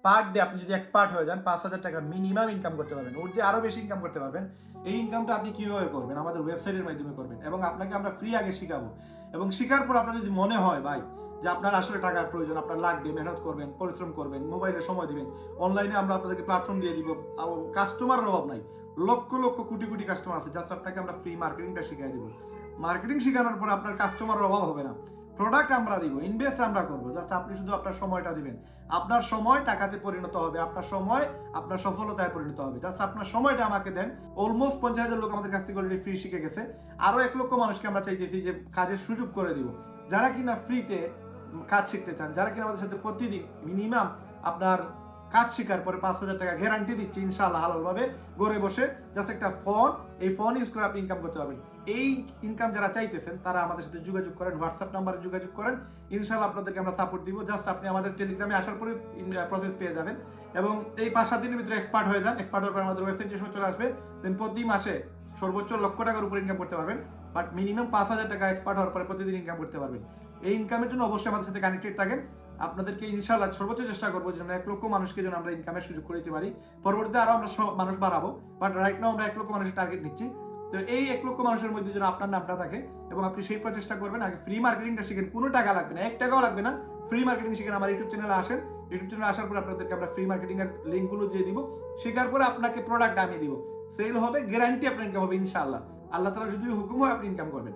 Per day আপনি যদি expert হয়ে যান 5,000 টাকা মিনিমাম ইনকাম করতে পারবেন, ওর দিয়ে আরো বেশি ইনকাম করতে পারবেন। এই ইনকামটা আপনি কিভাবে করবেন? আমাদের ওয়েবসাইটের মাধ্যমে করবেন, এবং আপনাকে আমরা ফ্রি আগে শিখাবো। এবং শেখার পর আপনার যদি মনে হয় ভাই যে আপনার আসলে টাকার প্রয়োজন, আপনার লাগবে, মেহনত করবেন, পরিশ্রম করবেন, মোবাইলে সময় দিবেন, অনলাইনে আমরা আপনাদেরকে প্ল্যাটফর্ম দিয়ে দিব, কাস্টমারের অভাব নাই, লক্ষ লক্ষ কোটি কোটি কাস্টমার আছে, জাস্ট আপনাকে আমরা ফ্রি মার্কেটিংটা শিখাই দিব। মার্কেটিং শেখানোর পর আপনার কাস্টমারের অভাব হবে না, প্রোডাক্ট আমরা দিব, ইনভেস্ট আমরা করবো, জাস্ট আপনি শুধু আপনার সময়টা দিবেন। আপনার সময় টাকাতে পরিণত হবে, আপনার সময় আপনার সফলতায় পরিণত হবে। জাস্ট আপনার সময়টা আমাকে দেন। অলমোস্ট 50,000 লোক আমাদের কাছ থেকে অলরেডি ফ্রি শিখে গেছে। আরো 1 লক্ষ মানুষকে আমরা চাইতেছি যে কাজের সুযোগ করে দিব, যারা কিনা ফ্রিতে কাজ শিখতে চান, যারা কিনা আমাদের সাথে প্রতিদিন মিনিমাম আপনার কাজ শেখার পরে 5,000 টাকা গ্যারান্টি দিচ্ছি ইনশাআল্লাহ হালালভাবে ঘরে বসে, জাস্ট একটা ফোন, এই ফোন ইউজ করে আপনি ইনকাম করতে পারবেন। এই ইনকাম যারা চাইতেছেন তারা আমাদের সাথে যোগাযোগ করেন, হোয়াটসঅ্যাপ নাম্বারে যোগাযোগ করেন, ইনশাআল্লাহ আপনাদেরকে আমরা সাপোর্ট দিব। জাস্ট আপনি আমাদের টেলিগ্রামে আসার পরে প্রসেস পেয়ে যাবেন, এবং এই 5-7 দিনের ভিতরে এক্সপার্ট হয়ে যান। এক্সপার্ট হওয়ার পর আমাদের ওয়েবসাইটে চলে আসবে, দেন প্রতি মাসে সর্বোচ্চ লক্ষ টাকার উপর ইনকাম করতে পারবেন, বাট মিনিমাম 5,000 টাকা এক্সপার্ট হওয়ার পরে প্রতিদিন ইনকাম করতে পারবেন। এই ইনকামের জন্য অবশ্যই আমাদের সাথে কানেক্টেড থাকেন। আপনাদেরকে ইনশাআল্লাহ সর্বোচ্চ চেষ্টা করবো যেন 1 লক্ষ মানুষকে যেন আমরা ইনকামের সুযোগ করে দিতে পারি। পরবর্তীতে আরো আমরা মানুষ বাড়াবো, বাট রাইট নাও আমরা 1 লক্ষ মানুষের টার্গেট নিচ্ছি। তো এই 1 লক্ষ মানুষের মধ্যে যেন আপনার নামটা থাকে, এবং আপনি সেই প্রচেষ্টা করবেন। আগে ফ্রি মার্কেটিংটা শিখেন, কোনো টাকা লাগবে না, 1 টাকাও লাগবে না। ফ্রি মার্কেটিং শিখেন, আমার ইউটিউব চ্যানেলে আসেন। ইউটিউব চ্যানেলে আসার পর আপনাদেরকে আমরা ফ্রি মার্কেটিং এর লিঙ্কগুলো দিয়ে দিব। শেখার পরে আপনাকে প্রোডাক্ট আমি দিব, সেল হবে, গ্যারান্টি আপনার ইনকাম হবে ইনশাআল্লাহ। আল্লাহ তাআলা যদি হুকুম হয় আপনি ইনকাম করবেন।